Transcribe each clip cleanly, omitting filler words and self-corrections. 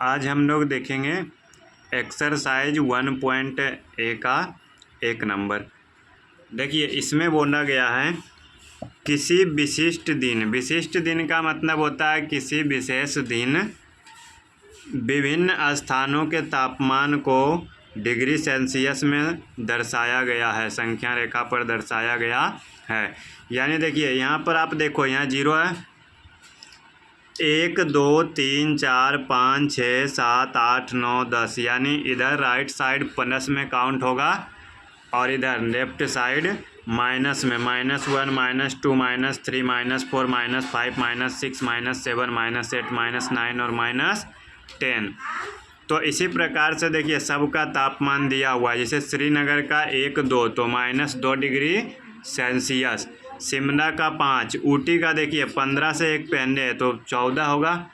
आज हम लोग देखेंगे एक्सरसाइज 1.A का एक नंबर। देखिए इसमें बोला गया है किसी विशिष्ट दिन का मतलब होता है किसी विशेष दिन विभिन्न स्थानों के तापमान को डिग्री सेल्सियस में दर्शाया गया है, संख्या रेखा पर दर्शाया गया है। यानी देखिए यहाँ पर आप देखो, यहाँ 0 है, 1 2 3 4 5 6 7 8 9 10, यानी इधर राइट साइड प्लस में काउंट होगा और इधर लेफ्ट साइड माइनस में -1 -2 -3 -4 -5 -6 -7 -8 -9 और -10। तो इसी प्रकार से देखिए सबका तापमान दिया हुआ है। जैसे श्रीनगर का 1 2 तो -2 डिग्री सेल्सियस, शिमला का 5, ऊटी का देखिए 15 से 1 पहले है तो 14 होगा।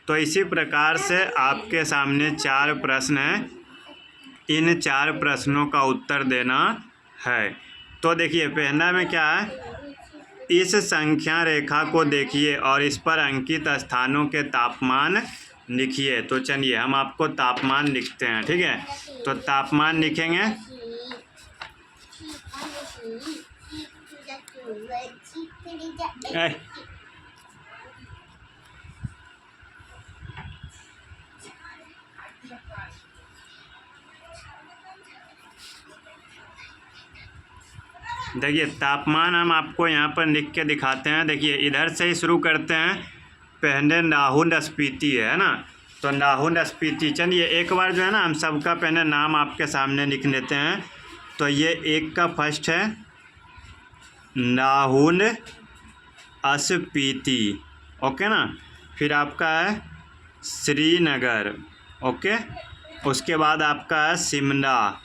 तो इसी प्रकार से आपके सामने 4 प्रश्न हैं, इन 4 प्रश्नों का उत्तर देना है। तो देखिए पहला में क्या है, इस संख्या रेखा को देखिए और इस पर अंकित स्थानों के तापमान लिखिए। तो चलिए हम आपको तापमान लिखते हैं, ठीक है। तो तापमान लिखेंगे, देखिए तापमान हम आपको यहाँ पर लिख के दिखाते हैं। देखिए इधर से ही शुरू करते हैं। पहले लाहौल स्पीति है ना, तो लाहौल स्पीति, चलिए एक बार जो है ना हम सबका पहले नाम आपके सामने लिख लेते हैं। तो ये एक का फर्स्ट है लाहौल स्पीति, ओके ना। फिर आपका है श्रीनगर, ओके। उसके बाद आपका है शिमला,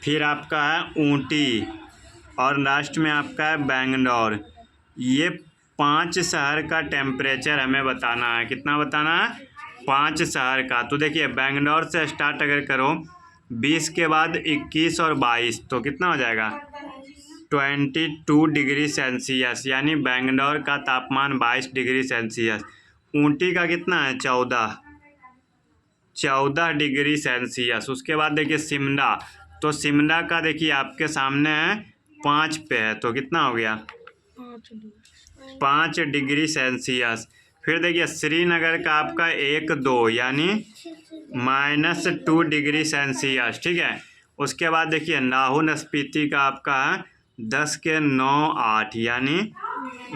फिर आपका है ऊटी और लास्ट में आपका है बेंगलोर। ये 5 शहर का टेम्परेचर हमें बताना है। कितना बताना है? 5 शहर का। तो देखिए बेंगलोर से स्टार्ट अगर करो 20 के बाद 21 और 22 तो कितना हो जाएगा 22 डिग्री सेल्सियस, यानी बेंगलोर का तापमान 22 डिग्री सेल्सियस। ऊटी का कितना है 14 डिग्री सेल्सियस। उसके बाद देखिए शिमला, तो शिमला का देखिए आपके सामने है 5 पे है तो कितना हो गया 5 डिग्री सेल्सियस। फिर देखिए श्रीनगर का आपका 1 2 यानी -2 डिग्री सेल्सियस, ठीक है। उसके बाद देखिए लाहौल स्पीति का आपका है 10 के 9 8 यानी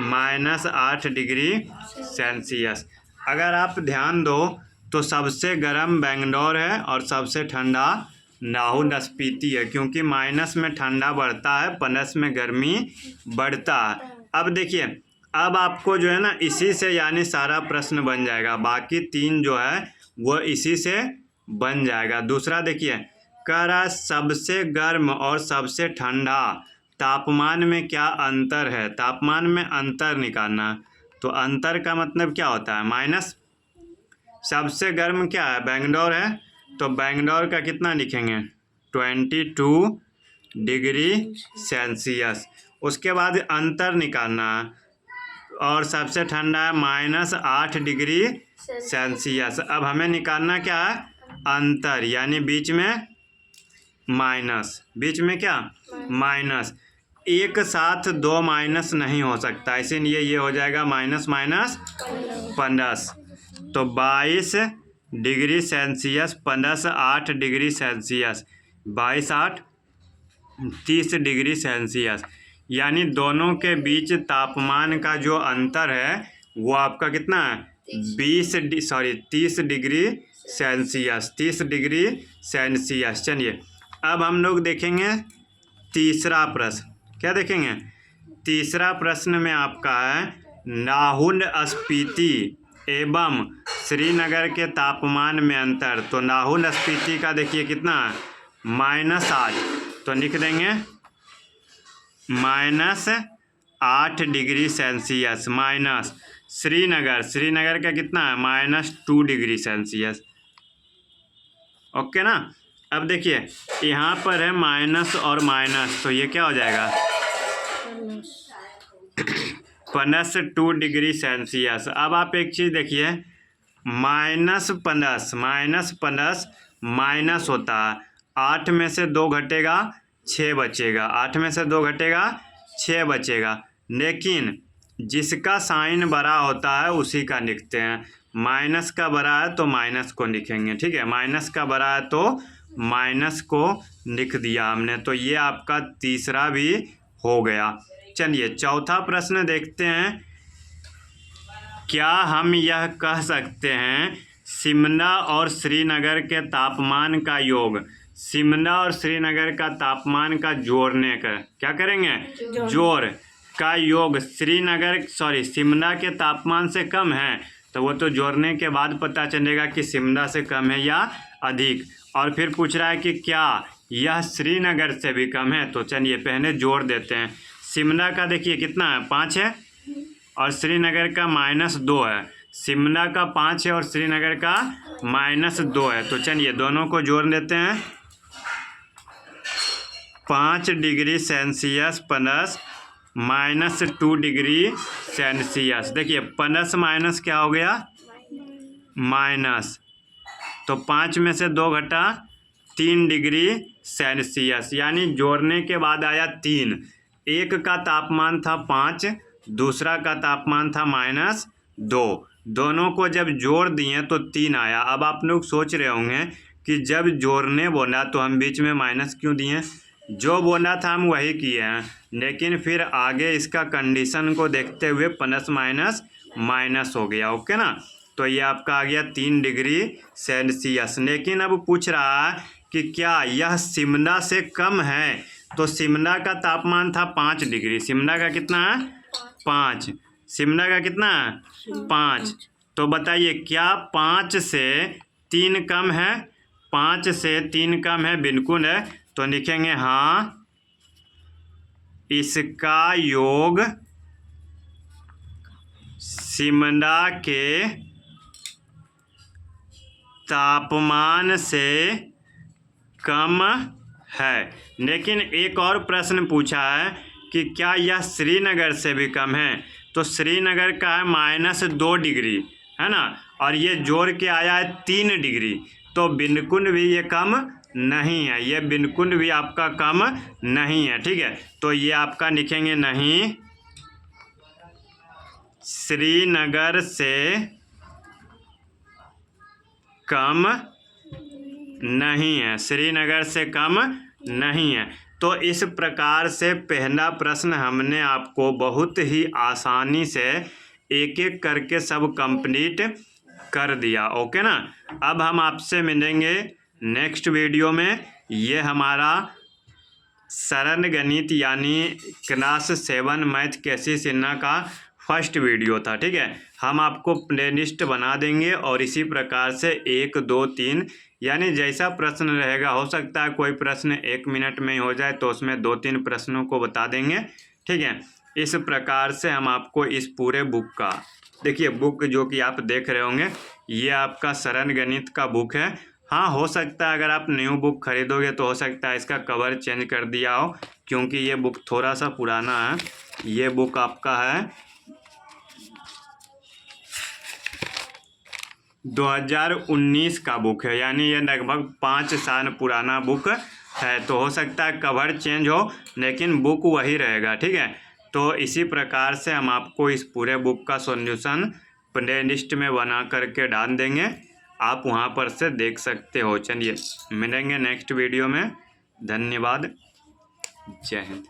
-8 डिग्री सेल्सियस। अगर आप ध्यान दो तो सबसे गर्म बेंगलोर है और सबसे ठंडा लाहौल स्पीति है, क्योंकि माइनस में ठंडा बढ़ता है, प्लस में गर्मी बढ़ता है। अब देखिए अब आपको जो है ना इसी से यानी सारा प्रश्न बन जाएगा, बाकी 3 जो है वो इसी से बन जाएगा। दूसरा देखिए कह रहा है सबसे गर्म और सबसे ठंडा तापमान में क्या अंतर है। तापमान में अंतर निकालना, तो अंतर का मतलब क्या होता है माइनस। सबसे गर्म क्या है बेंगलोर है, तो बेंगलोर का कितना लिखेंगे 22 डिग्री सेल्सियस। उसके बाद अंतर निकालना और सबसे ठंडा है -8 डिग्री सेल्सियस। अब हमें निकालना क्या है अंतर, यानी बीच में माइनस, बीच में क्या माइनस। एक साथ 2 माइनस नहीं हो सकता, इसीलिए ये हो जाएगा -+ तो 22 degree Celsius plus 8 degree Celsius, 22 8 30 degree Celsius. यानी दोनों के बीच तापमान का जो अंतर है वो आपका कितना है 30 डिग्री सेल्सियस, 30 डिग्री सेल्सियस। चलिए अब हम लोग देखेंगे तीसरा प्रश्न। क्या देखेंगे? तीसरा प्रश्न में आपका है लाहौल स्पीति एवं श्रीनगर के तापमान में अंतर। तो लाहौल स्पीति का देखिए कितना है -8, तो लिख देंगे -8 डिग्री सेल्सियस माइनस श्रीनगर का कितना है -2 डिग्री सेल्सियस, ओके ना। अब देखिए यहाँ पर है माइनस और माइनस, तो ये क्या हो जाएगा +2 डिग्री सेल्सियस। अब आप एक चीज़ देखिए -15 माइनस होता है। 8 में से 2 घटेगा 6 बचेगा, 8 में से 2 घटेगा 6 बचेगा। लेकिन जिसका साइन बड़ा होता है उसी का लिखते हैं। माइनस का बड़ा है तो माइनस को लिखेंगे, ठीक है। माइनस का बड़ा है तो माइनस को लिख दिया हमने। तो ये आपका तीसरा भी हो गया। चलिए चौथा प्रश्न देखते हैं। क्या हम यह कह सकते हैं शिमला और श्रीनगर के तापमान का योग, शिमला और श्रीनगर का तापमान का जोड़ने का क्या करेंगे, जोड़ का योग शिमला के तापमान से कम है, तो वो तो जोड़ने के बाद पता चलेगा कि शिमला से कम है या अधिक। और फिर पूछ रहा है कि क्या यह श्रीनगर से भी कम है, तो चलिए पहले जोड़ देते हैं। शिमला का देखिए कितना है, 5 है, और श्रीनगर का -2 है। शिमला का 5 है और श्रीनगर का -2 है। तो चलिए दोनों को जोड़ लेते हैं। 5 degree Celsius plus -2 degree Celsius. देखिए प्लस माइनस क्या हो गया, माइनस। तो 5 में से 2 घटा 3 डिग्री सेल्सियस, यानी जोड़ने के बाद आया 3। एक का तापमान था 5, दूसरा का तापमान था -2। दोनों को जब जोड़ दिए तो 3 आया। अब आप लोग सोच रहे होंगे कि जब जोड़ने बोला तो हम बीच में माइनस क्यों दिए। जो बोला था हम वही किए हैं, लेकिन फिर आगे इसका कंडीशन को देखते हुए प्लस माइनस माइनस हो गया। ओके ना। तो ये आपका आ गया 3 डिग्री सेल्सियस। लेकिन अब पूछ रहा है कि क्या यह शिमला से कम है। तो शिमला का तापमान था 5 डिग्री, शिमला का कितना है 5, शिमला का कितना है 5। तो बताइए क्या 5 से 3 कम है, 5 से 3 कम है, बिल्कुल है। तो लिखेंगे हाँ, इसका योग शिमला के तापमान से कम है। लेकिन एक और प्रश्न पूछा है कि क्या यह श्रीनगर से भी कम है। तो श्रीनगर का है -2 डिग्री, है ना, और ये जोड़ के आया है 3 डिग्री। तो बिल्कुल भी ये कम नहीं है, ये बिल्कुल भी आपका कम नहीं है, ठीक है। तो ये आपका लिखेंगे नहीं, श्रीनगर से कम नहीं है, श्रीनगर से कम नहीं है। तो इस प्रकार से पहला प्रश्न हमने आपको बहुत ही आसानी से एक एक करके सब कंप्लीट कर दिया। ओके ना। अब हम आपसे मिलेंगे नेक्स्ट वीडियो में। ये हमारा सरल गणित यानी क्लास 7 मैथ केसी सिन्हा का फर्स्ट वीडियो था, ठीक है। हम आपको प्लेलिस्ट बना देंगे और इसी प्रकार से 1, 2, 3 यानी जैसा प्रश्न रहेगा, हो सकता है कोई प्रश्न 1 मिनट में ही हो जाए, तो उसमें 2-3 प्रश्नों को बता देंगे, ठीक है। इस प्रकार से हम आपको इस पूरे बुक का, देखिए बुक जो कि आप देख रहे होंगे, ये आपका सरल गणित का बुक है। हाँ, हो सकता है अगर आप न्यू बुक खरीदोगे तो हो सकता है इसका कवर चेंज कर दिया हो, क्योंकि ये बुक थोड़ा सा पुराना है। ये बुक आपका है 2019 का बुक है, यानी ये लगभग 5 साल पुराना बुक है। तो हो सकता है कवर चेंज हो, लेकिन बुक वही रहेगा, ठीक है। तो इसी प्रकार से हम आपको इस पूरे बुक का सॉल्यूशन प्लेलिस्ट में बना करके डाल देंगे, आप वहां पर से देख सकते हो। चलिए मिलेंगे नेक्स्ट वीडियो में। धन्यवाद, जय हिंद।